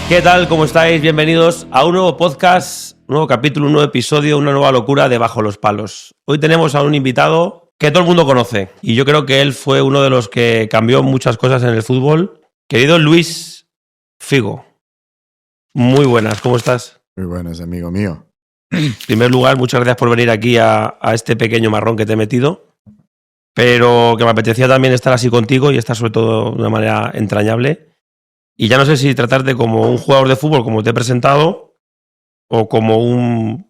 ¿Qué tal? ¿Cómo estáis? Bienvenidos a un nuevo podcast, un nuevo capítulo, un nuevo episodio, una nueva locura de Bajo los Palos. Hoy tenemos a un invitado que todo el mundo conoce y yo creo que él fue uno de los que cambió muchas cosas en el fútbol. Querido Luis Figo, muy buenas, ¿cómo estás? Muy buenas, amigo mío. En primer lugar, muchas gracias por venir aquí a este pequeño marrón que te he metido, pero que me apetecía también estar así contigo y estar sobre todo de una manera entrañable. Y ya no sé si tratarte como un jugador de fútbol, como te he presentado, o como un...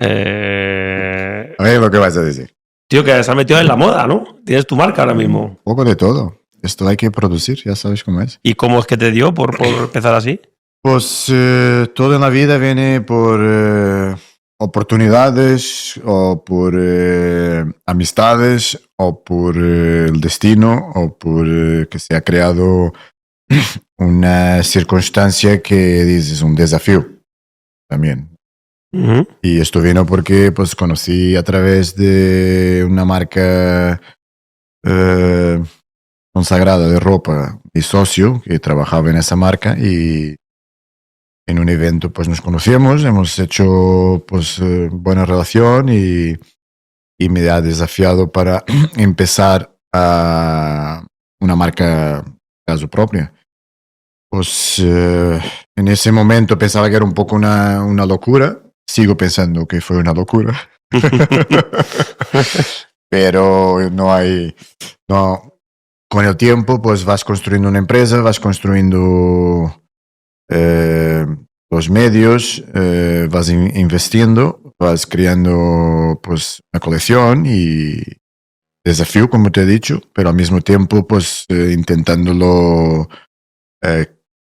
A ver lo que vas a decir. Tío, que se ha metido en la moda, ¿no? Tienes tu marca ahora mismo. Un poco de todo. Esto hay que producir, ya sabes cómo es. ¿Y cómo es que te dio por empezar así? Pues todo en la vida viene por oportunidades, o por amistades, o por el destino, o por que se ha creado una circunstancia que dices un desafío también. Uh-huh. Y esto vino porque pues conocí a través de una marca consagrada de ropa, mi socio que trabajaba en esa marca, y en un evento pues nos conocíamos, hemos hecho pues buena relación y me ha desafiado para empezar a una marca caso propia. Pues en ese momento pensaba que era un poco una locura. Sigo pensando que fue una locura. Pero no, con el tiempo pues vas construyendo una empresa, vas construyendo los medios, vas investiendo, vas creando pues una colección y desafío, como te he dicho, pero al mismo tiempo pues intentándolo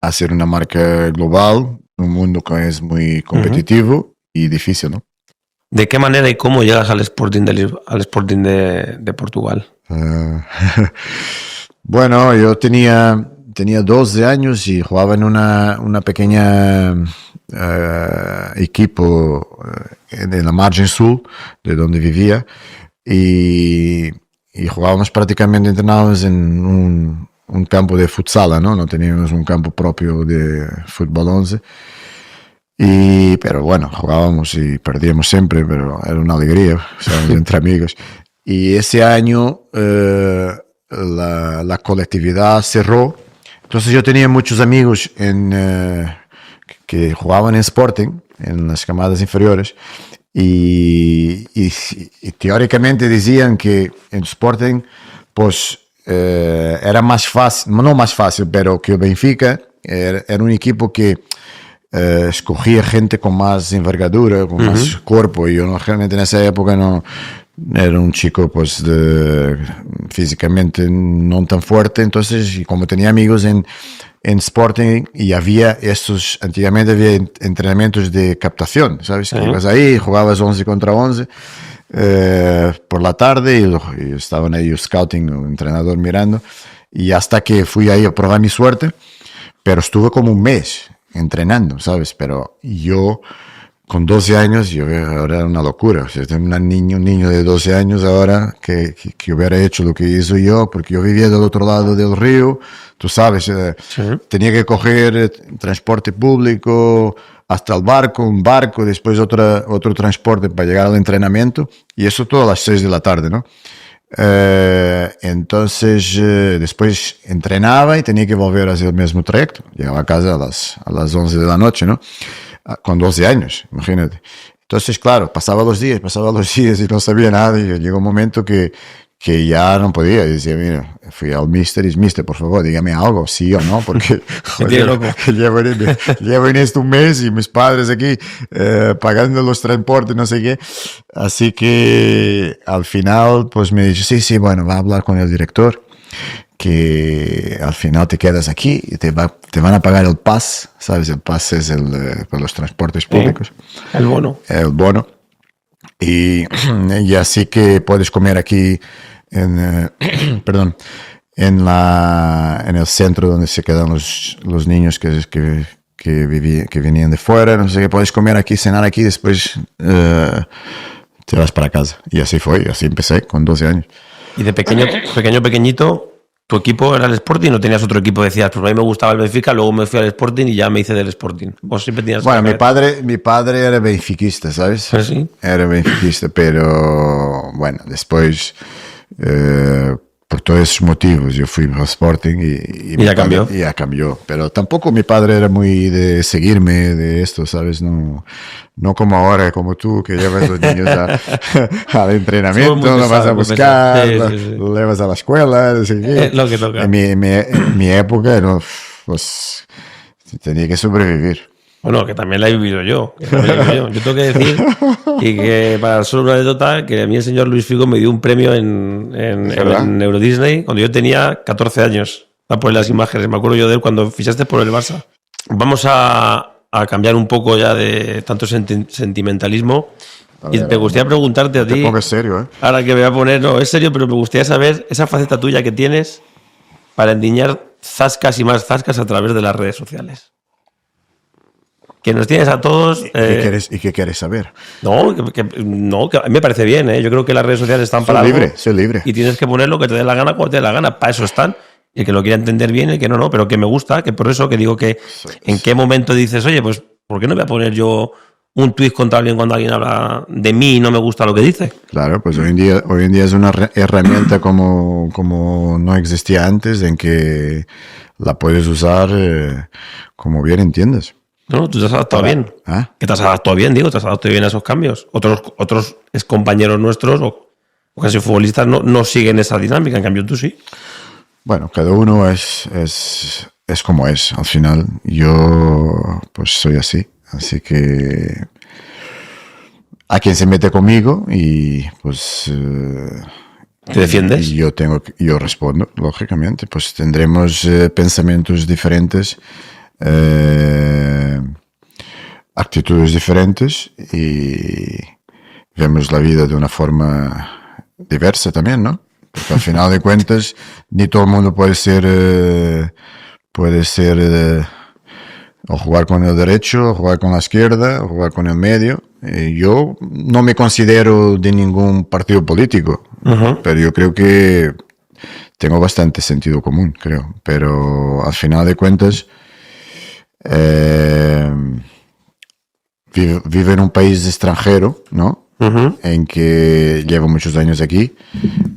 hacer una marca global, un mundo que es muy competitivo y difícil, ¿no? ¿De qué manera y cómo llegas al Sporting de Portugal? Bueno, yo tenía 12 años y jugaba en una pequeña equipo en la margen sur de donde vivía y jugábamos prácticamente, entrenábamos en un campo de futsal, ¿no? No teníamos un campo propio de fútbol 11. Pero bueno, jugábamos y perdíamos siempre, pero era una alegría, estábamos entre amigos. Y ese año la colectividad cerró. Entonces yo tenía muchos amigos que jugaban en Sporting, en las camadas inferiores, y teóricamente decían que en Sporting pues era más fácil, no más fácil, pero que el Benfica era un equipo que escogía gente con más envergadura, con más cuerpo, y yo realmente en esa época no era un chico pues físicamente no tan fuerte. Entonces, y como tenía amigos en Sporting, y había antiguamente había entrenamientos de captación, ¿sabes? Que ibas ahí, jugabas 11 contra 11 por la tarde y estaban ahí el scouting, el entrenador mirando, y hasta que fui ahí a probar mi suerte, pero estuve como un mes entrenando, ¿sabes? Pero yo con 12 años, yo ahora era una locura. O sea, tengo un niño de 12 años ahora que hubiera hecho lo que hizo yo, porque yo vivía del otro lado del río, tú sabes, sí. Tenía que coger transporte público hasta el barco, un barco, después otro transporte para llegar al entrenamiento, y eso todo a las 6 de la tarde, ¿no? Entonces después entrenaba y tenía que volver a hacer el mismo trayecto. Llegaba a casa a las 11 de la noche, ¿no? Con 12 años, imagínate. Entonces, claro, pasaba los días y no sabía nada, y llegó un momento que ya no podía. Y decía, mira, fui al mister y mister, por favor, dígame algo, sí o no, porque joder, llevo en esto un mes y mis padres aquí pagando los transportes, no sé qué. Así que al final pues me dice, sí, bueno, va a hablar con el director, que al final te quedas aquí y te van a pagar el PAS, ¿sabes? El PAS es por los transportes públicos. El bono. El bono. Y así que puedes comer aquí en el centro donde se quedan los niños que venían de fuera, no sé qué, puedes comer aquí, cenar aquí, después te vas para casa. Y así fue, así empecé con 12 años. Y de pequeñito, ¿Tu equipo era el Sporting o tenías otro equipo? Decías, pues a mí me gustaba el Benfica, luego me fui al Sporting y ya me hice del Sporting. Vos siempre tenías... Bueno, mi padre era benfiquista, ¿sabes? ¿Sí? Era benfiquista, pero bueno, después, por todos esos motivos, yo fui al Sporting y ya cambió. Y ya cambió. Pero tampoco mi padre era muy de seguirme de esto, ¿sabes? No como ahora, como tú, que llevas a los niños al entrenamiento, lo vas a buscar, lo llevas a la escuela, no sé qué. Lo que toca. En mi época, no, pues tenía que sobrevivir. Bueno, que también la he vivido yo. Yo tengo que decir, y que para solo una anécdota, que a mí el señor Luis Figo me dio un premio en Euro Disney cuando yo tenía 14 años. A poner las imágenes, me acuerdo yo de él cuando fichaste por el Barça. Vamos a cambiar un poco ya de tanto sentimentalismo. Y me gustaría preguntarte a ti. Te pongas serio, ¿eh? Ahora que me voy a poner, no, es serio, pero me gustaría saber esa faceta tuya que tienes para endiñar zascas y más zascas a través de las redes sociales. Que nos tienes a todos... ¿Y qué quieres saber? No, que a mí me parece bien, ¿eh? Yo creo que las redes sociales están para algo. Soy libre. Y tienes que poner lo que te dé la gana cuando te dé la gana. Para eso están. Y el que lo quiera entender bien, el que no, pero que me gusta, que por eso que digo que en qué momento dices, oye, pues, ¿por qué no voy a poner yo un tuit contra alguien cuando alguien habla de mí y no me gusta lo que dice? Claro, pues hoy en día es una herramienta como no existía antes, en que la puedes usar como bien entiendes. No, tú te has adaptado bien. ¿Ah? Que te has adaptado bien, digo, te has adaptado bien a esos cambios. Otros compañeros nuestros o casi futbolistas no siguen esa dinámica, en cambio tú sí. Bueno, cada uno es como es. Al final yo pues soy así. Así que a quien se mete conmigo y pues... ¿Te defiendes? Y yo respondo, lógicamente. Pues tendremos pensamientos diferentes, actitudes diferentes y vemos la vida de una forma diversa también, ¿no? Porque al final de cuentas ni todo el mundo puede ser o jugar con el derecho, o jugar con la izquierda, o jugar con el medio. Yo no me considero de ningún partido político, pero yo creo que tengo bastante sentido común, creo. Pero al final de cuentas vive en un país extranjero, ¿no? En que llevo muchos años aquí.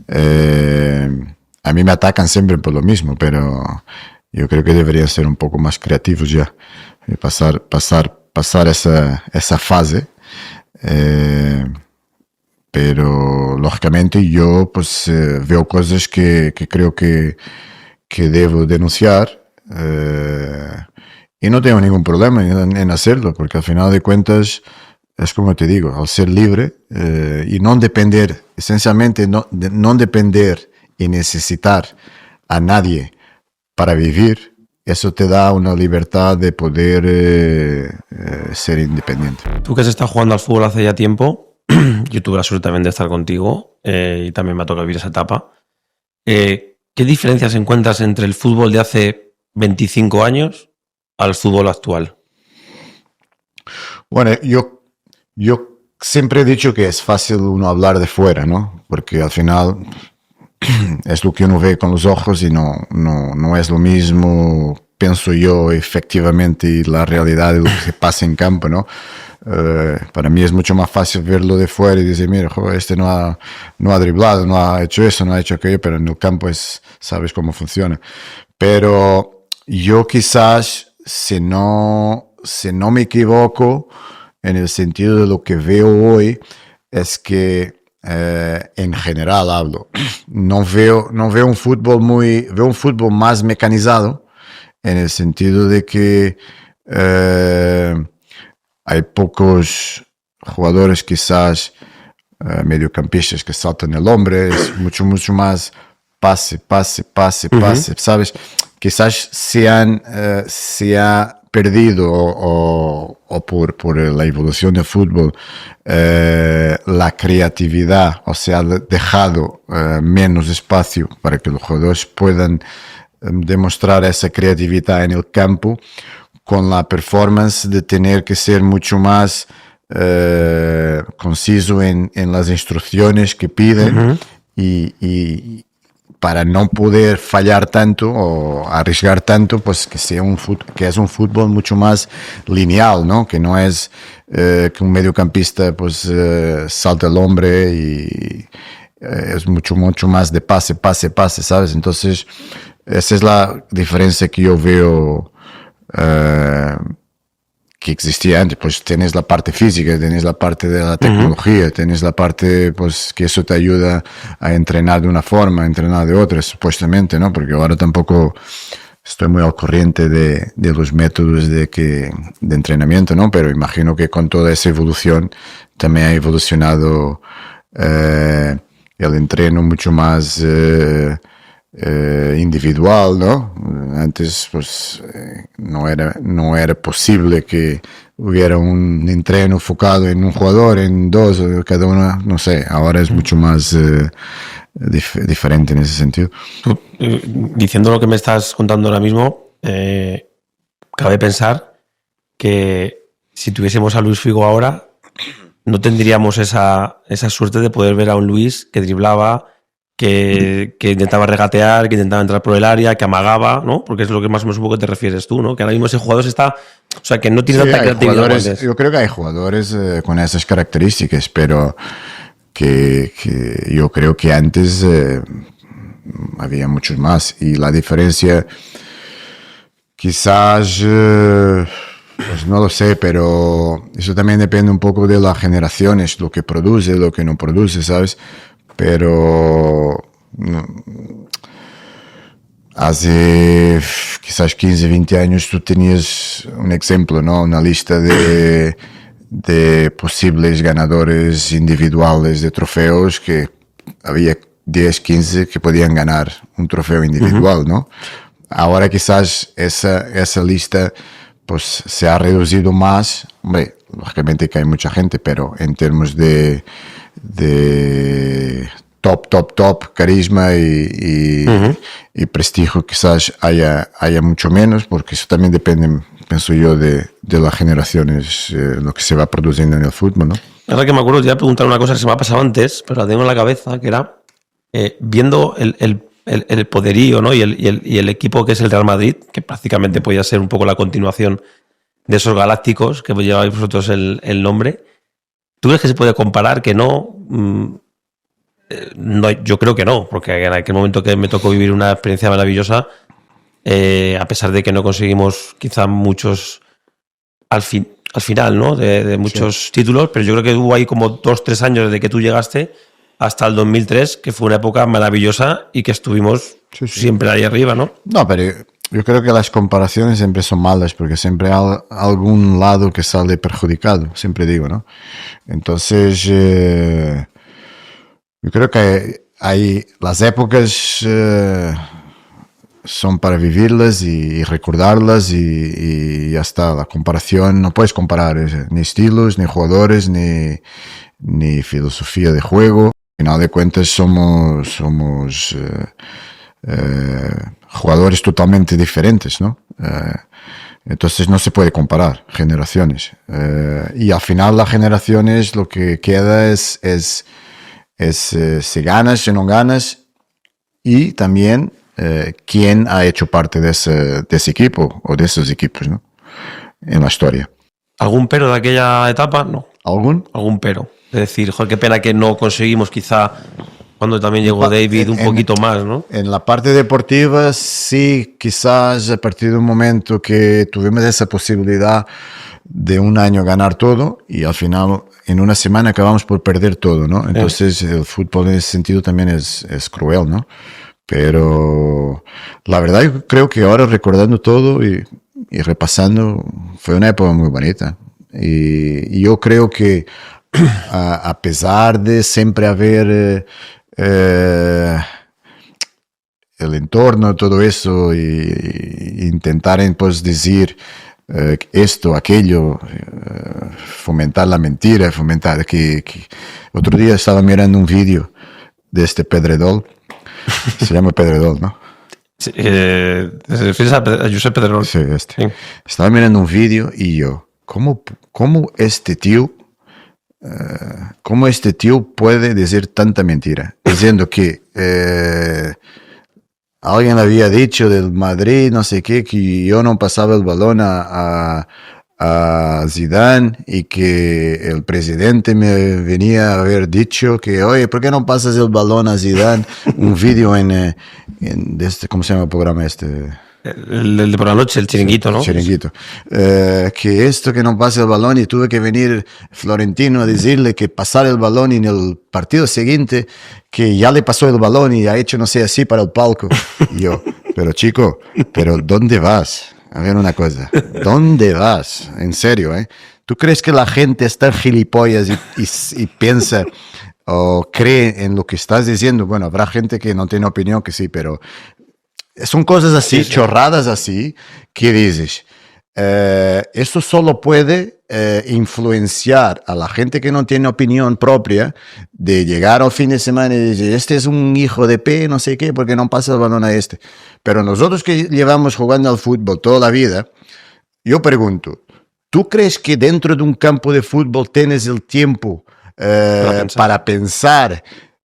A mí me atacan siempre por lo mismo, pero yo creo que deberían ser un poco más creativos ya, pasar esa fase. Pero lógicamente yo pues veo cosas que creo que debo denunciar, y no tengo ningún problema en hacerlo, porque al final de cuentas es como te digo, al ser libre y no depender, esencialmente no depender y necesitar a nadie para vivir, eso te da una libertad de poder ser independiente. Tú que has estado jugando al fútbol hace ya tiempo, yo tuve la suerte también de estar contigo y también me ha tocado vivir esa etapa. ¿Qué diferencias encuentras entre el fútbol de hace 25 años al fútbol actual? Bueno, yo siempre he dicho que es fácil uno hablar de fuera, ¿no? Porque al final es lo que uno ve con los ojos y no es lo mismo, pienso yo, efectivamente, y la realidad de lo que se pasa en campo, ¿no? Para mí es mucho más fácil verlo de fuera y decir, mira, joder, este no ha driblado, no ha hecho eso, no ha hecho aquello, pero en el campo sabes cómo funciona. Pero yo quizás, si no me equivoco, en el sentido de lo que veo hoy, es que en general hablo, no veo un fútbol veo un fútbol más mecanizado, en el sentido de que hay pocos jugadores quizás mediocampistas que saltan el hombre, es mucho más pase, ¿sabes? Quizás se ha perdido o por la evolución del fútbol la creatividad, o sea, dejado menos espacio para que los jugadores puedan demostrar esa creatividad en el campo, con la performance de tener que ser mucho más conciso en las instrucciones que piden y para no poder fallar tanto o arriesgar tanto, pues que sea que es un fútbol mucho más lineal, ¿no? Que no es que un mediocampista pues salta el hombre y es mucho más de pase, ¿sabes? Entonces, esa es la diferencia que yo veo que existía antes. Pues tienes la parte física, tienes la parte de la tecnología, tienes la parte pues que eso te ayuda a entrenar de una forma, a entrenar de otra, supuestamente, ¿no? Porque ahora tampoco estoy muy al corriente de los métodos de entrenamiento, ¿no? Pero imagino que con toda esa evolución también ha evolucionado el entreno mucho más individual, ¿no? Antes pues no era posible que hubiera un entreno enfocado en un jugador, en dos, cada uno, no sé, ahora es mucho más diferente en ese sentido. Tú, diciendo lo que me estás contando ahora mismo, cabe pensar que si tuviésemos a Luis Figo ahora, no tendríamos esa suerte de poder ver a un Luis que driblaba, que intentaba regatear, que intentaba entrar por el área, que amagaba, ¿no? Porque es lo que más o menos un poco te refieres tú, ¿no? Que ahora mismo ese jugador está... O sea, que no tiene tanta creatividad. Yo creo que hay jugadores con esas características, pero que yo creo que antes había muchos más. Y la diferencia, quizás... pues no lo sé, pero eso también depende un poco de las generaciones, lo que produce, lo que no produce, ¿sabes? Pero hace quizás 15, 20 años tú tenías un ejemplo, ¿no? Una lista de posibles ganadores individuales de trofeos que había 10, 15 que podían ganar un trofeo individual, ¿no? Ahora quizás esa lista pues se ha reducido más. Hombre, lógicamente que hay mucha gente, pero en términos de top carisma y prestigio quizás haya mucho menos, porque eso también depende, pienso yo, de las generaciones, lo que se va produciendo en el fútbol, ¿no? Ahora que me acuerdo, te iba a preguntar una cosa que se me ha pasado antes, pero la tengo en la cabeza, que era viendo el poderío, ¿no? y el equipo que es el Real Madrid, que prácticamente podía ser un poco la continuación de esos galácticos que lleváis vosotros el nombre. ¿Tú crees que se puede comparar? Que no, yo creo que no, porque en aquel momento que me tocó vivir una experiencia maravillosa, a pesar de que no conseguimos quizá muchos al final, ¿no? de muchos títulos, pero yo creo que hubo ahí como 2-3 años desde que tú llegaste hasta el 2003, que fue una época maravillosa y que estuvimos siempre ahí arriba, ¿no? No, pero yo creo que las comparaciones siempre son malas, porque siempre hay algún lado que sale perjudicado, siempre digo, ¿no? Entonces, yo creo que hay las épocas son para vivirlas y recordarlas y ya está. La comparación, no puedes comparar ni estilos, ni jugadores, ni filosofía de juego. Al final de cuentas somos jugadores totalmente diferentes, ¿no? Entonces no se puede comparar generaciones. Y al final las generaciones lo que queda es si ganas, si no ganas, y también quién ha hecho parte de ese equipo o de esos equipos, ¿no? En la historia. ¿Algún pero de aquella etapa? No. ¿Algún pero. Es decir, joder, qué pena que no conseguimos quizá cuando también llegó David un poquito más, ¿no? En la parte deportiva sí, quizás a partir de un momento que tuvimos esa posibilidad de un año ganar todo y al final en una semana acabamos por perder todo, ¿no? Entonces el fútbol en ese sentido también es cruel, ¿no? Pero la verdad yo creo que ahora recordando todo y repasando fue una época muy bonita y yo creo que a pesar de siempre haber el entorno, todo eso, y intentar pues decir esto, aquello, fomentar la mentira, fomentar que... Otro día estaba mirando un vídeo de este Pedredol, se llama Pedredol, ¿no? Sí, ¿te refieres a Josep Pedrerol? Sí, este. Sí. Estaba mirando un vídeo y yo, ¿cómo este tío... ¿Cómo este tío puede decir tanta mentira? Diciendo que alguien había dicho del Madrid, no sé qué, que yo no pasaba el balón a Zidane y que el presidente me venía a haber dicho que, oye, ¿por qué no pasas el balón a Zidane? Un vídeo en ¿cómo se llama el programa este? El de por la noche, el chiringuito, ¿no? Chiringuito. Que esto que no pase el balón y tuve que venir Florentino a decirle que pasar el balón y en el partido siguiente que ya le pasó el balón y ha hecho no sé así para el palco. Y yo, pero chico, ¿pero dónde vas? A ver una cosa, ¿dónde vas? En serio, ¿eh? ¿Tú crees que la gente está gilipollas y piensa o cree en lo que estás diciendo? Bueno, habrá gente que no tiene opinión, que sí, pero son cosas así, sí. Chorradas así, que dices, esto solo puede influenciar a la gente que no tiene opinión propia de llegar al fin de semana y decir, este es un hijo de P, no sé qué, porque no pasa el balón a este. Pero nosotros que llevamos jugando al fútbol toda la vida, yo pregunto, ¿tú crees que dentro de un campo de fútbol tienes el tiempo para pensar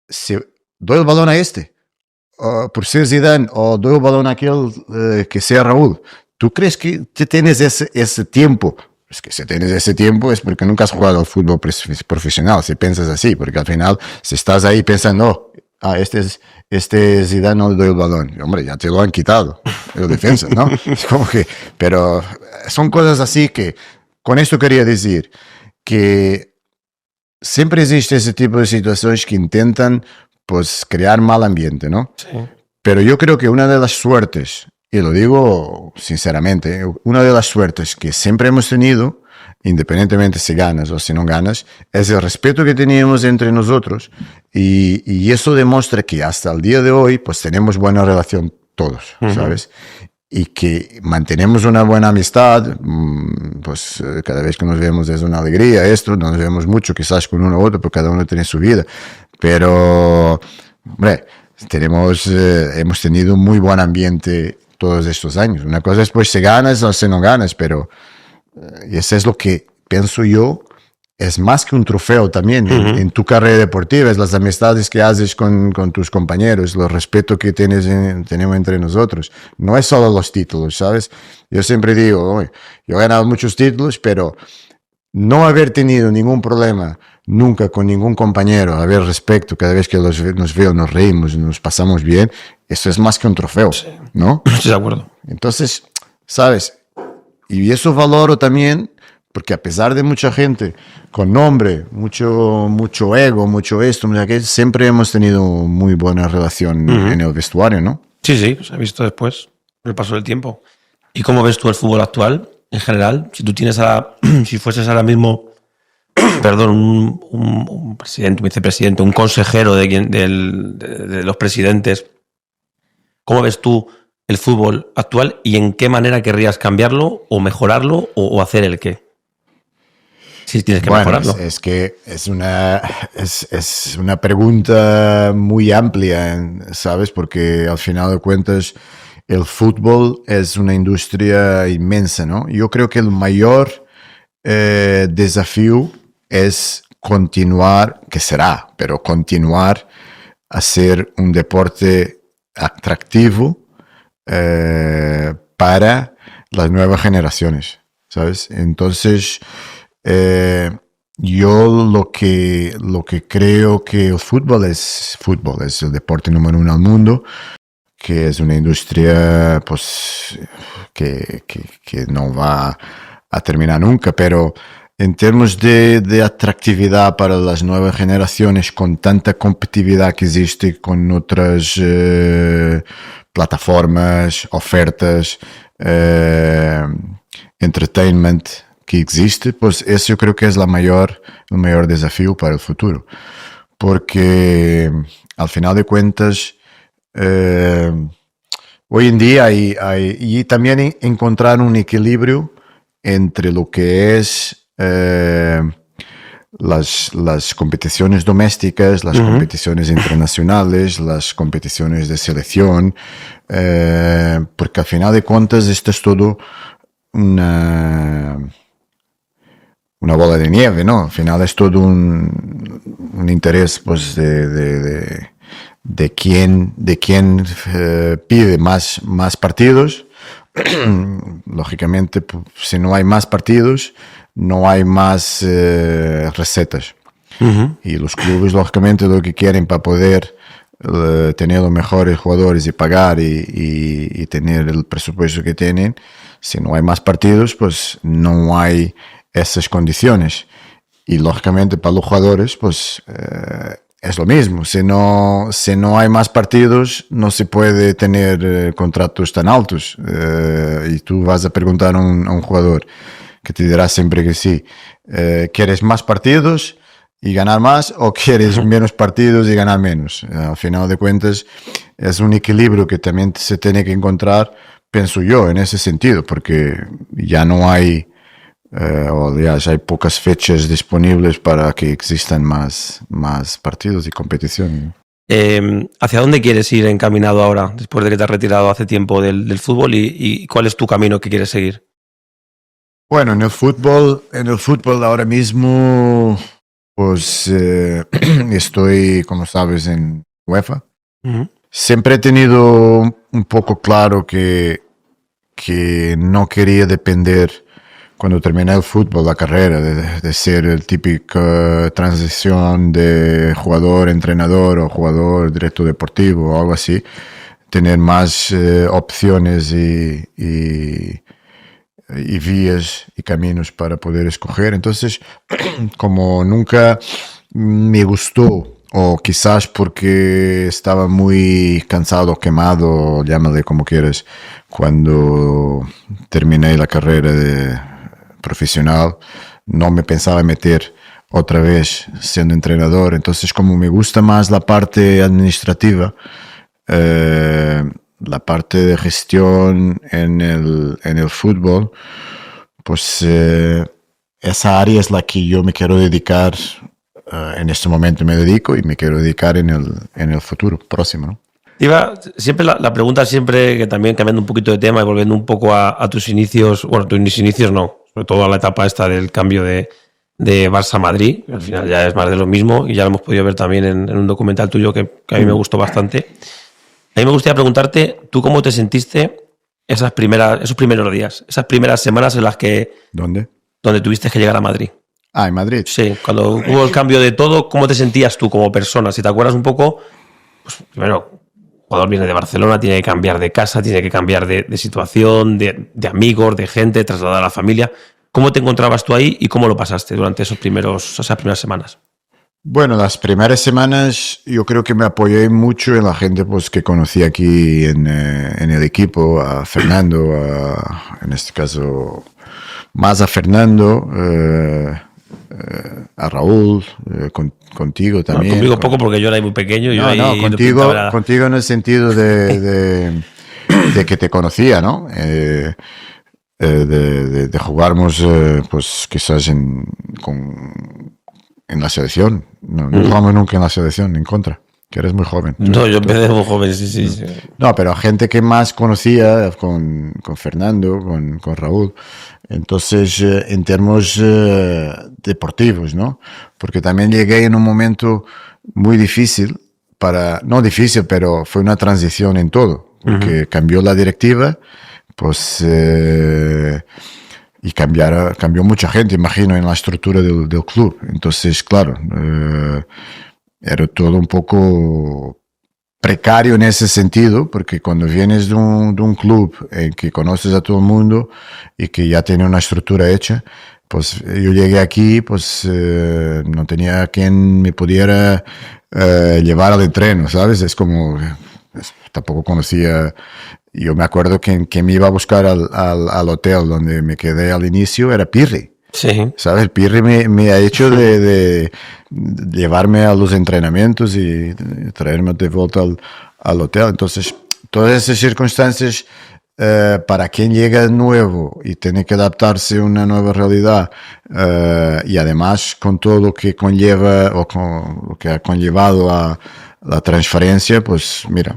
si doy el balón a este? Por ser Zidane o doy el balón a aquel que sea Raúl? ¿Tú crees que tienes ese tiempo? Es que si tienes ese tiempo es porque nunca has jugado al fútbol profesional, si piensas así, porque al final si estás ahí pensando, este es Zidane, no le doy el balón, hombre, ya te lo han quitado, el defensa, ¿no? Es como que, pero son cosas así que, con esto quería decir que siempre existe ese tipo de situaciones que intentan pues crear mal ambiente, ¿no? Sí. Pero yo creo que una de las suertes, y lo digo sinceramente, una de las suertes que siempre hemos tenido, independientemente si ganas o si no ganas, es el respeto que teníamos entre nosotros y eso demuestra que hasta el día de hoy pues tenemos buena relación todos, ¿sabes? Y que mantenemos una buena amistad, pues cada vez que nos vemos es una alegría, no nos vemos mucho quizás con uno u otro, porque cada uno tiene su vida, pero, hombre, hemos tenido un muy buen ambiente todos estos años. Una cosa es pues si ganas o si no ganas, pero y eso es lo que pienso yo, es más que un trofeo también en tu carrera deportiva, es las amistades que haces con tus compañeros, el respeto que tenemos entre nosotros. No es solo los títulos, ¿sabes? Yo siempre digo, yo he ganado muchos títulos, pero no haber tenido ningún problema nunca con ningún compañero, haber respeto, cada vez que nos veo, nos reímos, nos pasamos bien, eso es más que un trofeo, sí. ¿No? Estoy de acuerdo. Entonces, ¿sabes? Y eso valoro también, porque a pesar de mucha gente con nombre, mucho ego, mucho esto, siempre hemos tenido muy buena relación en el vestuario, ¿no? Sí, se ha visto después, el paso del tiempo. ¿Y cómo ves tú el fútbol actual, en general? Si tú tienes si fueses ahora mismo, perdón, un presidente, un vicepresidente, un consejero de los presidentes, ¿cómo ves tú el fútbol actual y en qué manera querrías cambiarlo o mejorarlo o hacer el qué? Si tienes que mejorarlo. Es que es una pregunta muy amplia, ¿sabes? Porque al final de cuentas el fútbol es una industria inmensa, ¿no? Yo creo que el mayor desafío es continuar, que será, pero continuar a ser un deporte atractivo para las nuevas generaciones, ¿sabes? Entonces, yo lo que creo que el fútbol es el deporte número 1 al mundo, que es una industria pues que no va a terminar nunca, pero en términos de atractividad para las nuevas generaciones, con tanta competitividad que existe con otras plataformas, ofertas, entertainment que existe, pues eso yo creo que es el mayor desafío para el futuro. Porque al final de cuentas, hoy en día y también encontrar un equilibrio entre lo que es las competiciones domésticas, las competiciones internacionales, las competiciones de selección, porque al final de cuentas esto es todo una bola de nieve, ¿no? Al final es todo un interés pues de quién pide más partidos. Lógicamente, si no hay más partidos, no hay más recetas. Y los clubes, lógicamente, lo que quieren para poder tener los mejores jugadores y pagar y tener el presupuesto que tienen, si no hay más partidos, pues no hay esas condiciones. Y lógicamente para los jugadores, pues es lo mismo. Si no hay más partidos, no se puede tener contratos tan altos. Y tú vas a preguntar a un jugador que te dirá siempre que sí. ¿Quieres más partidos y ganar más o quieres menos partidos y ganar menos? Al final de cuentas, es un equilibrio que también se tiene que encontrar, pienso yo, en ese sentido, porque ya no hay... ya hay pocas fechas disponibles para que existan más partidos y competición. ¿Hacia dónde quieres ir encaminado ahora, después de que te has retirado hace tiempo del fútbol, y cuál es tu camino que quieres seguir? Bueno, en el fútbol ahora mismo, pues estoy, como sabes, en UEFA. Siempre he tenido un poco claro que no quería depender, cuando terminé el fútbol, la carrera, de ser el típico transición de jugador, entrenador o jugador director deportivo o algo así. Tener más opciones y vías y caminos para poder escoger. Entonces, como nunca me gustó, o quizás porque estaba muy cansado, quemado, llámale como quieras, cuando terminé la carrera profesional, no me pensaba meter otra vez siendo entrenador. Entonces, como me gusta más la parte administrativa, la parte de gestión en el fútbol, pues esa área es la que yo me quiero dedicar. En este momento me dedico y me quiero dedicar en el futuro próximo, ¿no? Siempre la pregunta, siempre que también cambiando un poquito de tema y volviendo un poco a tus inicios, bueno, tus inicios no, sobre todo a la etapa esta del cambio de Barça-Madrid, que al final ya es más de lo mismo y ya lo hemos podido ver también en un documental tuyo que a mí me gustó bastante. A mí me gustaría preguntarte, ¿tú cómo te sentiste esos primeros días, esas primeras semanas en las que... ¿Dónde? Donde tuviste que llegar a Madrid. Ah, en Madrid. Sí, cuando hubo el cambio de todo, ¿cómo te sentías tú como persona? Si te acuerdas un poco, pues primero, el jugador viene de Barcelona, tiene que cambiar de casa, tiene que cambiar de situación, de amigos, de gente, trasladar a la familia. ¿Cómo te encontrabas tú ahí y cómo lo pasaste durante esas primeras semanas? Bueno, las primeras semanas yo creo que me apoyé mucho en la gente pues, que conocí aquí en el equipo, a Fernando, en este caso más a Fernando, a Raúl, contigo también. No, conmigo poco porque yo era muy pequeño. Contigo en el sentido de que te conocía, ¿no? De jugarmos pues quizás en la selección. No jugamos nunca en la selección, en contra, que eres muy joven. No, yo empecé muy joven, sí. No, pero gente que más conocía, con Fernando, con Raúl. Entonces, en términos deportivos, ¿no? Porque también llegué en un momento muy difícil, no difícil, pero fue una transición en todo, porque cambió la directiva, pues... y cambió mucha gente, imagino, en la estructura del club. Entonces, claro, era todo un poco precario en ese sentido, porque cuando vienes de un club en que conoces a todo el mundo y que ya tiene una estructura hecha, pues yo llegué aquí, pues no tenía quien me pudiera llevar al entreno, ¿sabes? Es como, tampoco conocía. Yo me acuerdo que me iba a buscar al hotel donde me quedé al inicio, era Pirri. Sí. ¿Sabes? El Pirri me ha hecho de llevarme a los entrenamientos y traerme de vuelta al hotel. Entonces, todas esas circunstancias, para quien llega nuevo y tiene que adaptarse a una nueva realidad, y además con todo lo que conlleva o con lo que ha conllevado a la transferencia, pues mira,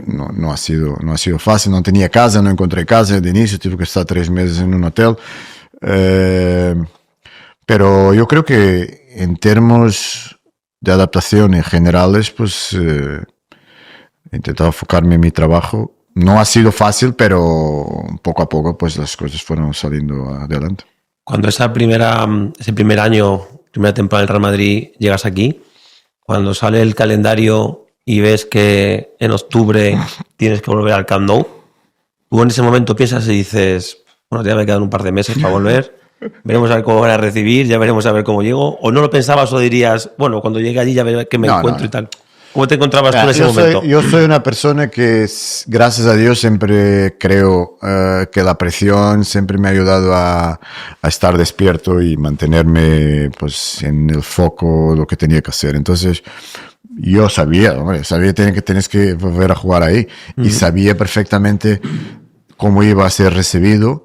no ha sido fácil. No tenía casa, no encontré casa de inicio, tuve que estar 3 meses en un hotel. Pero yo creo que en términos de adaptación en generales, pues he intentado enfocarme en mi trabajo. No ha sido fácil, pero poco a poco pues las cosas fueron saliendo adelante. Cuando ese primer año, primera temporada del Real Madrid, llegas aquí, cuando sale el calendario y ves que en octubre tienes que volver al Camp Nou, tú en ese momento piensas y dices, bueno, ya me quedan un par de meses para volver, veremos a ver cómo van a recibir, ya veremos a ver cómo llego, o no lo pensabas o dirías, bueno, cuando llegue allí ya veré que me encuentro y tal. ¿Cómo te encontrabas tú en ese momento? Yo soy una persona que, gracias a Dios, siempre creo que la presión siempre me ha ayudado a estar despierto y mantenerme pues en el foco lo que tenía que hacer. Entonces, yo sabía que tienes que volver a jugar ahí y sabía perfectamente cómo iba a ser recibido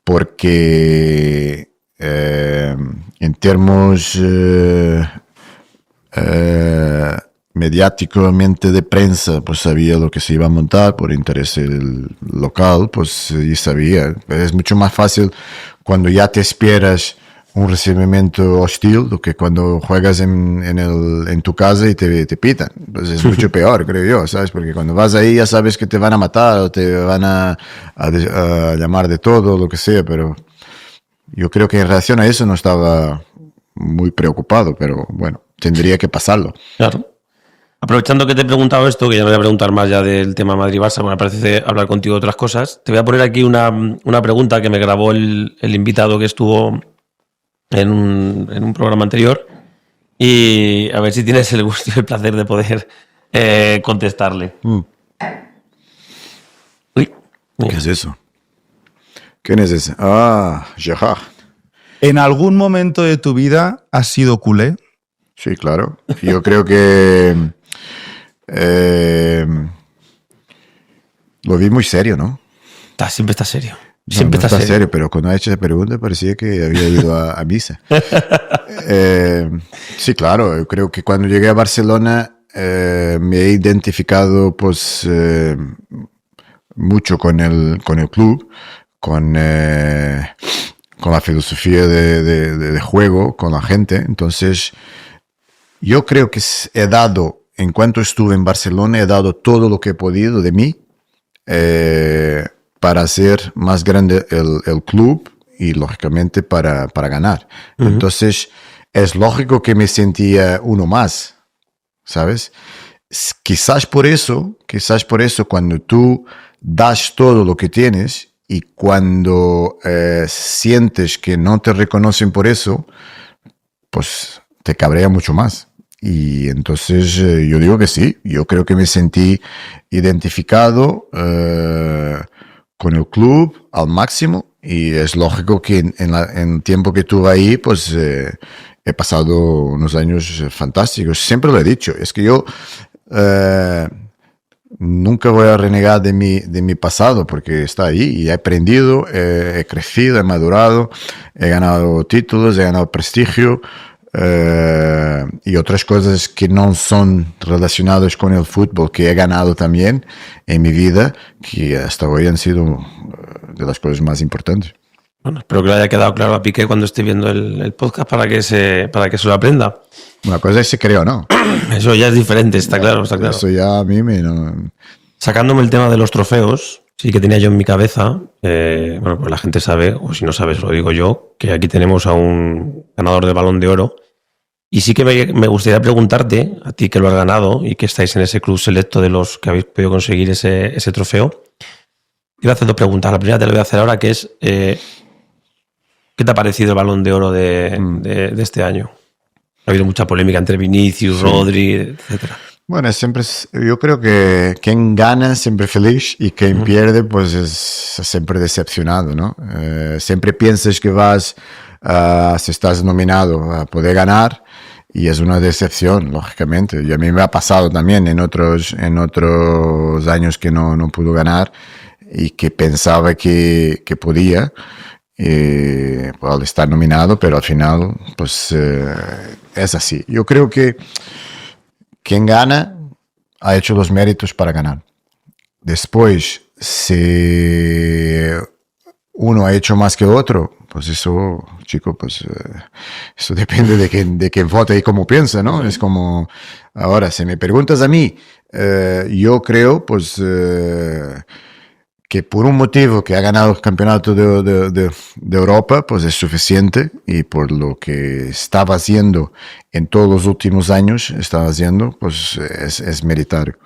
porque en términos mediáticamente de prensa, pues sabía lo que se iba a montar por interés local, pues y sabía. Es mucho más fácil cuando ya te esperas un recibimiento hostil do que cuando juegas en tu casa y te pitan. Pues es mucho peor, creo yo, ¿sabes? Porque cuando vas ahí ya sabes que te van a matar o te van a llamar de todo, lo que sea, pero yo creo que en relación a eso no estaba muy preocupado, pero bueno, tendría que pasarlo. Claro. Aprovechando que te he preguntado esto, que ya no voy a preguntar más ya del tema Madrid-Barça, me parece hablar contigo de otras cosas, te voy a poner aquí una pregunta que me grabó el invitado que estuvo en un programa anterior y a ver si tienes el gusto y el placer de poder contestarle. Uy, ¿qué es eso? ¿Quién es ese? Gerard. ¿En algún momento de tu vida has sido culé? Sí, claro. Yo creo que lo vi muy serio, ¿no? Siempre está serio. Siempre está serio, pero cuando ha hecho esa pregunta parecía que había ido a misa. Sí, claro. Yo creo que cuando llegué a Barcelona me he identificado pues mucho con el club, con la filosofía de juego, con la gente. Entonces, yo creo que en cuanto estuve en Barcelona, he dado todo lo que he podido de mí para hacer más grande el club y, lógicamente, para ganar. Uh-huh. Entonces, es lógico que me sentía uno más, ¿sabes? Quizás por eso, cuando tú das todo lo que tienes y cuando sientes que no te reconocen por eso, pues te cabrea mucho más. Y entonces yo digo que sí, yo creo que me sentí identificado con el club al máximo y es lógico que en el tiempo que estuve ahí pues he pasado unos años fantásticos. Siempre lo he dicho, es que yo nunca voy a renegar de mi pasado porque está ahí y he aprendido, he crecido, he madurado, he ganado títulos, he ganado prestigio. Y otras cosas que no son relacionadas con el fútbol que he ganado también en mi vida, que hasta hoy han sido de las cosas más importantes. Bueno, espero que le haya quedado claro a Piqué cuando esté viendo el podcast para que se lo aprenda. Una cosa es si creo o no. Eso ya es diferente, está claro. Eso ya a mí Sacándome el tema de los trofeos, sí que tenía yo en mi cabeza, bueno, pues la gente sabe, o si no sabes lo digo yo, que aquí tenemos a un ganador del Balón de Oro. Y sí que me gustaría preguntarte, a ti que lo has ganado y que estáis en ese club selecto de los que habéis podido conseguir ese trofeo, quiero hacer dos preguntas. La primera te la voy a hacer ahora, que es ¿qué te ha parecido el Balón de Oro de este año? Ha habido mucha polémica entre Vinicius, sí, Rodri, etcétera. Bueno, yo creo que quien gana es siempre feliz y quien pierde pues es siempre decepcionado, ¿no? Siempre piensas que si estás nominado a poder ganar y es una decepción, lógicamente. Y a mí me ha pasado también en otros años que no pudo ganar y que pensaba que podía al estar nominado, pero al final pues es así. Yo creo que quien gana ha hecho los méritos para ganar. Después, si uno ha hecho más que otro, pues eso, chico, pues eso depende de quién vota y cómo piensa, ¿no? Es como, ahora, si me preguntas a mí, yo creo, pues, que por un motivo que ha ganado el campeonato de Europa, pues es suficiente, y por lo que estaba haciendo en todos los últimos años, pues es meritorio.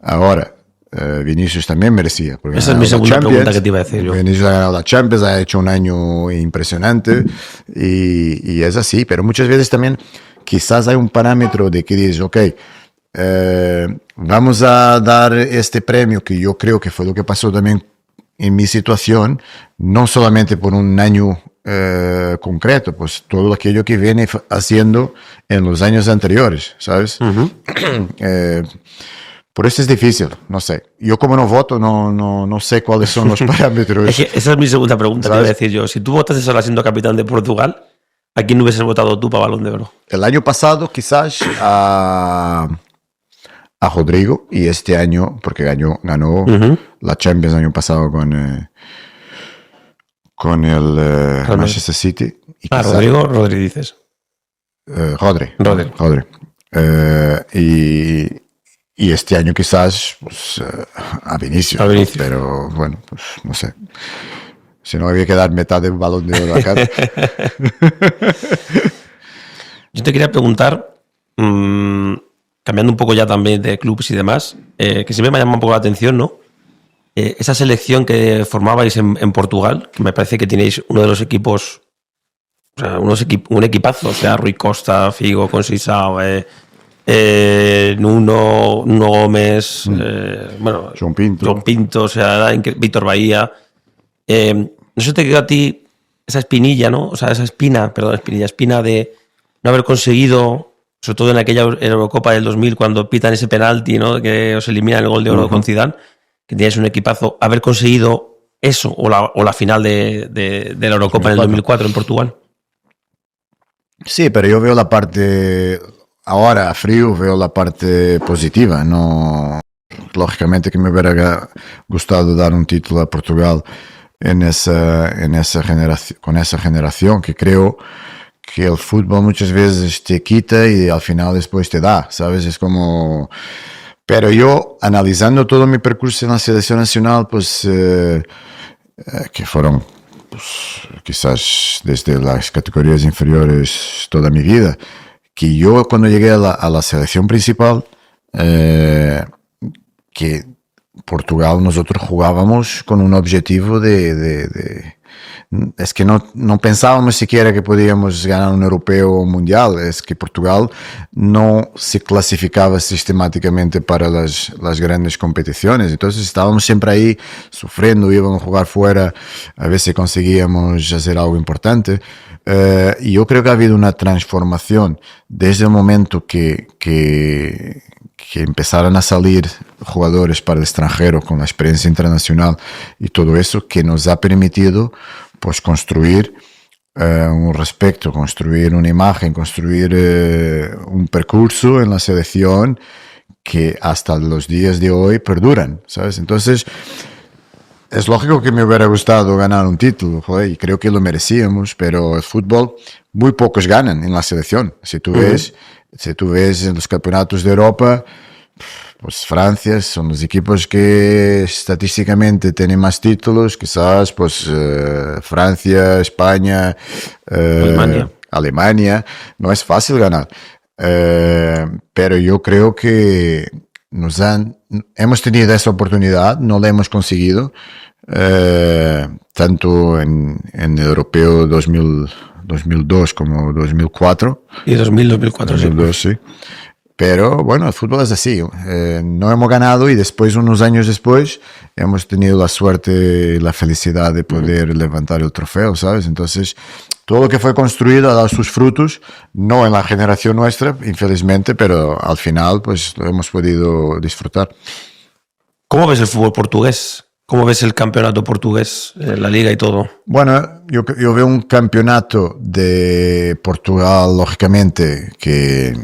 Ahora, Vinicius también merecía. Esa es mi segunda pregunta que te iba a decir yo. Vinicius ha ganado la Champions, ha hecho un año impresionante y es así, pero muchas veces también quizás hay un parámetro de que dices, ok, vamos a dar este premio, que yo creo que fue lo que pasó también en mi situación, no solamente por un año concreto, pues todo aquello que viene haciendo en los años anteriores, ¿sabes? Uh-huh. Por eso es difícil, no sé. Yo como no voto, no sé cuáles son los parámetros. Es que esa es mi segunda pregunta, ¿sabes? Te iba a decir yo. Si tú votas solo siendo capitán de Portugal, ¿a quién hubieses votado tú para Balón de Oro? El año pasado quizás a Rodrigo, y este año, porque ganó uh-huh. la Champions el año pasado con el Manchester City. Y quizás, Rodri dices. Rodri. Y este año quizás pues, a Vinicius. Pero bueno, pues no sé. Si no, había que dar mitad del Balón de Oro acá. Yo te quería preguntar, cambiando un poco ya también de clubes y demás, que siempre me llama un poco la atención, ¿no? Esa selección que formabais en Portugal, que me parece que tenéis uno de los equipos, o sea, un equipazo, o sea, Rui Costa, Figo, Conceição, Nuno Gómez, bueno, João Pinto, o sea, Víctor Bahía. No sé si te quedó a ti esa espinilla, ¿no? O sea, espina de no haber conseguido, sobre todo en aquella Eurocopa del 2000, cuando pitan ese penalti, ¿no? Que os eliminan el gol de oro uh-huh. con Zidane, que teníais un equipazo, haber conseguido eso, o la final de la Eurocopa 2004. En el 2004 en Portugal. Sí, pero yo veo la parte... Ahora, a frío, veo la parte positiva. No, lógicamente que me hubiera gustado dar un título a Portugal en esa generación, con esa generación, que creo que el fútbol muchas veces te quita y al final después te da, ¿sabes? Es como... Pero yo, analizando todo mi percurso en la selección nacional, pues, que fueron, pues, quizás desde las categorías inferiores toda mi vida, que yo cuando llegué a la selección principal, que Portugal nosotros jugábamos con un objetivo es que no pensábamos siquiera que podíamos ganar un europeo o un mundial, es que Portugal no se clasificaba sistemáticamente para las grandes competiciones, entonces estábamos siempre ahí sufriendo, íbamos a jugar fuera a ver si conseguíamos hacer algo importante. Y yo creo que ha habido una transformación desde el momento que empezaron a salir jugadores para el extranjero con la experiencia internacional y todo eso, que nos ha permitido pues construir un respecto, construir una imagen, construir un percurso en la selección que hasta los días de hoy perduran, ¿sabes? Entonces es lógico que me hubiera gustado ganar un título, joder, y creo que lo merecíamos, pero el fútbol, muy pocos ganan en la selección. Si tú ves en los campeonatos de Europa, pues Francia son los equipos que estadísticamente tienen más títulos, quizás pues Francia, España, Alemania. No es fácil ganar, pero yo creo que hemos tenido esa oportunidad, no la hemos conseguido, tanto en el Europeo 2002 como 2004. Y 2004, sí. Pero bueno, el fútbol es así. No hemos ganado y después, unos años después, hemos tenido la suerte y la felicidad de poder levantar el trofeo, ¿sabes? Entonces, todo lo que fue construido ha dado sus frutos, no en la generación nuestra, infelizmente, pero al final pues lo hemos podido disfrutar. ¿Cómo ves el fútbol portugués? ¿Cómo ves el campeonato portugués, la liga y todo? Bueno, yo veo un campeonato de Portugal, lógicamente, que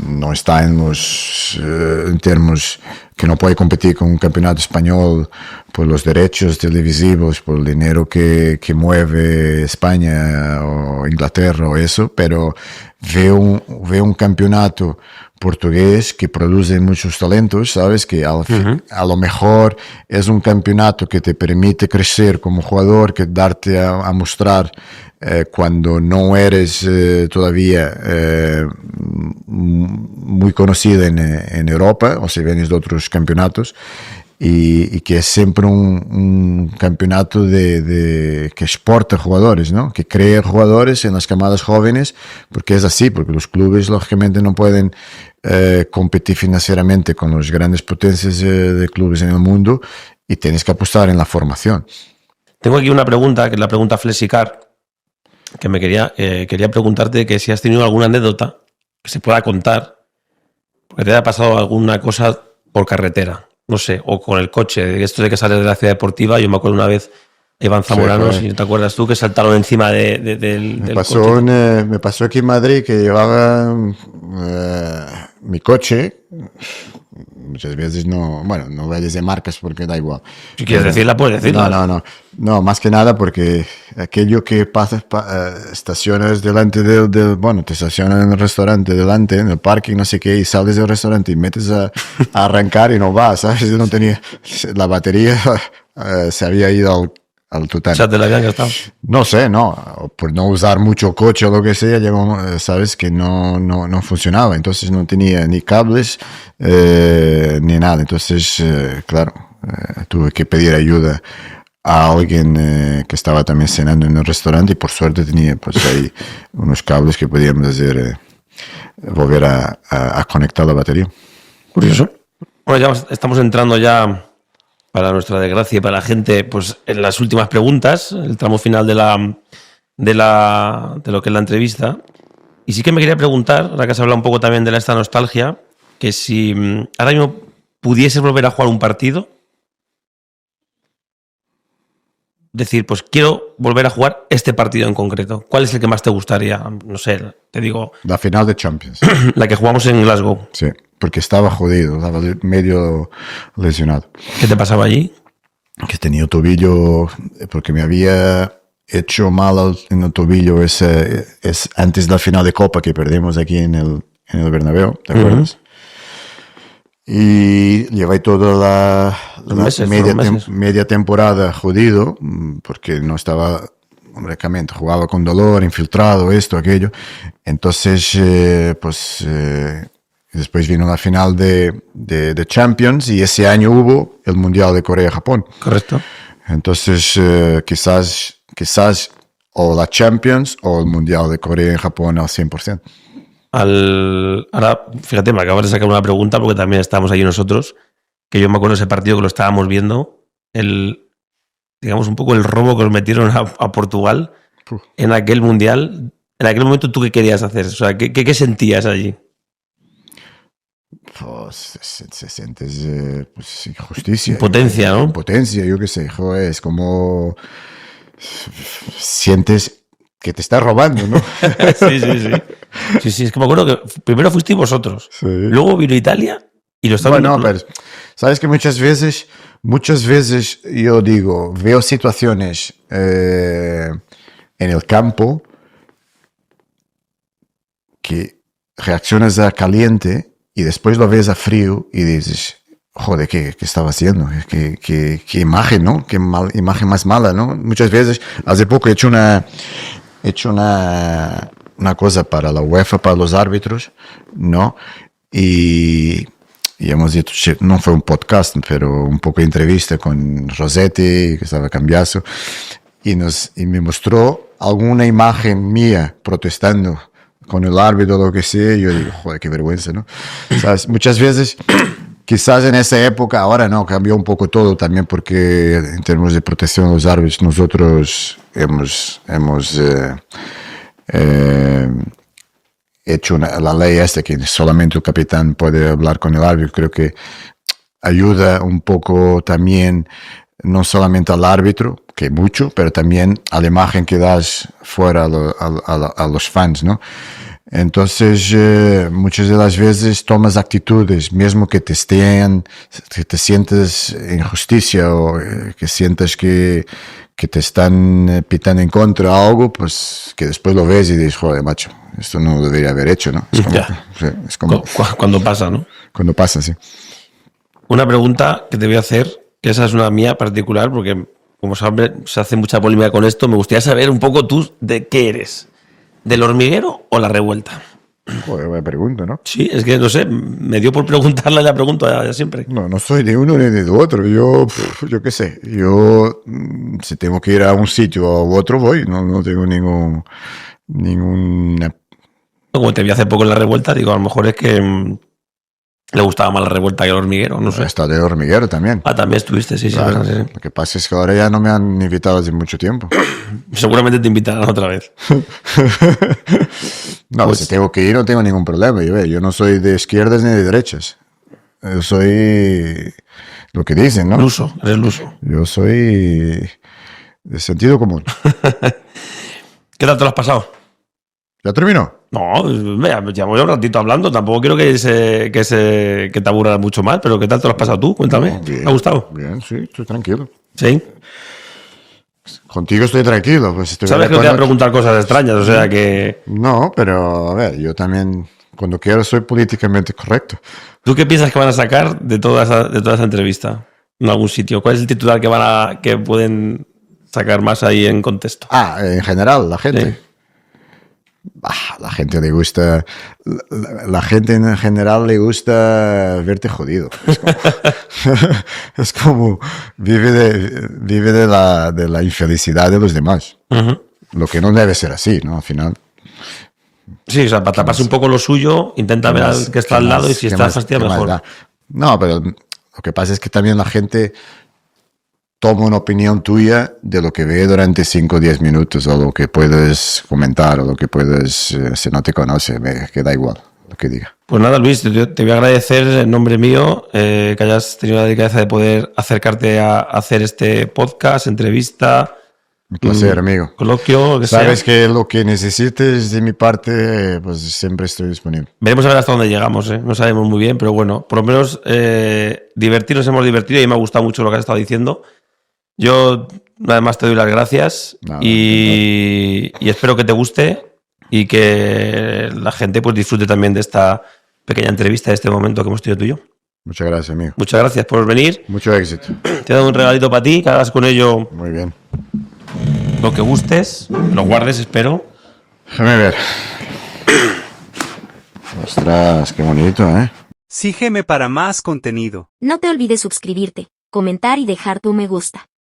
no está en términos que no puede competir con un campeonato español por los derechos televisivos, por el dinero que mueve España o Inglaterra o eso, pero veo un campeonato portugués que produce muchos talentos, ¿sabes? Que a lo mejor es un campeonato que te permite crecer como jugador, que darte a mostrar cuando no eres todavía muy conocido en Europa, o si vienes de otros campeonatos, y que es siempre un campeonato que exporta jugadores, ¿no? Que crea jugadores en las camadas jóvenes, porque es así, porque los clubes lógicamente no pueden competir financieramente con las grandes potencias de clubes en el mundo, y tienes que apostar en la formación. Tengo aquí una pregunta, que es la pregunta Flexicar, que me quería preguntarte que si has tenido alguna anécdota que se pueda contar, porque te haya pasado alguna cosa por carretera, no sé, o con el coche, esto de que sales de la ciudad deportiva. Yo me acuerdo una vez, Iván Zamorano, si te acuerdas tú, que saltaron encima del coche. Me pasó aquí en Madrid que llevaba mi coche. Muchas veces no voy a decir marcas porque da igual. Si quieres decirla, puedes decirla. No, más que nada porque aquello que pasas, estacionas delante te estacionan en el restaurante, delante, en el parking, no sé qué, y sales del restaurante y metes a arrancar y no vas, ¿sabes? Yo no tenía, la batería se había ido al total. O sea, te la habían gastado. No sé, por no usar mucho coche o lo que sea, llegó, sabes que no funcionaba, entonces no tenía ni cables ni nada, entonces claro, tuve que pedir ayuda a alguien que estaba también cenando en el restaurante, y por suerte tenía pues ahí unos cables que podíamos hacer volver a conectar la batería. Curioso. Bueno, ya estamos entrando ya, para nuestra desgracia y para la gente, pues en las últimas preguntas, el tramo final de lo que es la entrevista. Y sí que me quería preguntar, ahora que has hablado un poco también de esta nostalgia, que si ahora mismo pudieses volver a jugar un partido, decir, pues quiero volver a jugar este partido en concreto, ¿cuál es el que más te gustaría? No sé, te digo... La final de Champions. La que jugamos en Glasgow. Sí, porque estaba jodido, estaba medio lesionado. ¿Qué te pasaba allí? Que tenía tobillo, porque me había hecho mal en el tobillo es antes de la final de Copa que perdimos aquí en el Bernabéu, ¿te acuerdas? Y llevé toda la media temporada jodido, porque no estaba, francamente, jugaba con dolor, infiltrado, esto, aquello. Entonces, después vino la final de Champions, y ese año hubo el Mundial de Corea-Japón. Correcto. Entonces, quizás o la Champions o el Mundial de Corea en Japón al 100%. Ahora, fíjate, me acabas de sacar una pregunta, porque también estábamos allí nosotros, que yo me acuerdo de ese partido que lo estábamos viendo, digamos un poco el robo que nos metieron a Portugal en aquel Mundial. En aquel momento, ¿tú qué querías hacer? O sea, ¿qué sentías allí? Pues se sientes pues, injusticia. Impotencia, ¿no? Impotencia, yo qué sé, joder, es como sientes que te estás robando, ¿no? Sí, es que me acuerdo que primero fuisteis vosotros, sí. Luego vino Italia y lo estaba... Bueno, pero sabes que muchas veces yo digo, veo situaciones en el campo que reaccionas a caliente y después lo ves a frío y dices, joder, ¿qué estaba haciendo? ¿Qué imagen, ¿no? Qué imagen más mala, ¿no? Muchas veces, hace poco he hecho una cosa para la UEFA, para los árbitros, ¿no? Y hemos dicho, no fue un podcast, pero un poco de entrevista con Rossetti, que estaba cambiazo, y me mostró alguna imagen mía protestando con el árbitro o lo que sea, y yo digo, joder, qué vergüenza, ¿no? ¿Sabes? Muchas veces, quizás en esa época, ahora no, cambió un poco todo también, porque en términos de protección de los árbitros, nosotros hemos hecho la ley esta que solamente el capitán puede hablar con el árbitro. Creo que ayuda un poco también, no solamente al árbitro, que mucho, pero también a la imagen que das fuera a los fans, ¿no? Entonces, muchas de las veces tomas actitudes, mismo que te sientes injusticia o que sientas que te están pitando en contra de algo, pues que después lo ves y dices, joder, macho, esto no lo debería haber hecho, ¿no? Es como, sí, es como Cuando pasa, ¿no? cuando pasa, sí. Una pregunta que te voy a hacer, que esa es una mía particular, porque como sabes, se hace mucha polémica con esto, me gustaría saber un poco tú de qué eres. ¿Del hormiguero o la revuelta? Joder, buena pregunta, ¿no? Sí, es que no sé, me dio por preguntarla y la pregunto ya siempre. No, no soy de uno ni de otro. Yo qué sé. Yo, si tengo que ir a un sitio o a otro, voy. No tengo ninguna. Como te vi hace poco en la revuelta, digo, a lo mejor es que le gustaba más la revuelta que el hormiguero, no He sé. estado de hormiguero también. Ah, también estuviste, sí, Claro. sí. Lo que pasa es que ahora ya no me han invitado hace mucho tiempo. Seguramente te invitarán otra vez. No, Pues- si tengo que ir no tengo ningún problema. Yo no soy de izquierdas ni de derechas. Yo soy lo que dicen, ¿no? Luso, eres luso. Yo soy de sentido común. ¿Qué tal te lo has pasado? ¿Ya terminó? No, mira, llevamos ya un ratito hablando, tampoco quiero que te aburra mucho más, pero ¿qué tal te lo has pasado tú? Cuéntame, No, bien, ¿te ha gustado? Bien, sí, estoy tranquilo. Sí. Contigo estoy tranquilo. Pues estoy Sabes que de no te voy a acuerdo. preguntar cosas extrañas, o sea que... No, pero a ver, yo también cuando quiero soy políticamente correcto. ¿Tú qué piensas que van a sacar de toda esa entrevista? En algún sitio. ¿Cuál es el titular que pueden sacar más ahí en contexto? En general, la gente. Sí. La gente le gusta. La gente en general le gusta verte jodido. Es como vive de la infelicidad de los demás. Ujú. Lo que no debe ser así, ¿no? Al final. Sí, o sea, para taparse un poco lo suyo, intenta ver al que está al lado y si está fastidiado, mejor. da? No, pero lo que pasa es que también la gente toma una opinión tuya de lo que ve durante 5 o 10 minutos, o lo que puedes comentar, o lo que puedes, si no te conoce, que da igual lo que diga. Pues nada, Luis, te voy a agradecer en nombre mío que hayas tenido la delicadeza de poder acercarte a hacer este podcast, entrevista, Un placer, amigo. coloquio, lo que Sabes sea. que lo que necesites de mi parte, pues siempre estoy disponible. Veremos a ver hasta dónde llegamos, ¿eh? No sabemos muy bien, pero bueno, por lo menos divertirnos hemos divertido y me ha gustado mucho lo que has estado diciendo. Yo, además, te doy las gracias Nada, y espero que te guste y que la gente pues disfrute también de esta pequeña entrevista, de este momento que hemos tenido tú y yo. Muchas gracias, amigo. Muchas gracias por venir. Mucho éxito. Te he dado un regalito para ti, que hagas con ello Muy bien. lo que gustes, lo guardes, espero. Déjame ver. Ostras, qué bonito, ¿eh? Sígueme para más contenido. No te olvides suscribirte, comentar y dejar tu me gusta.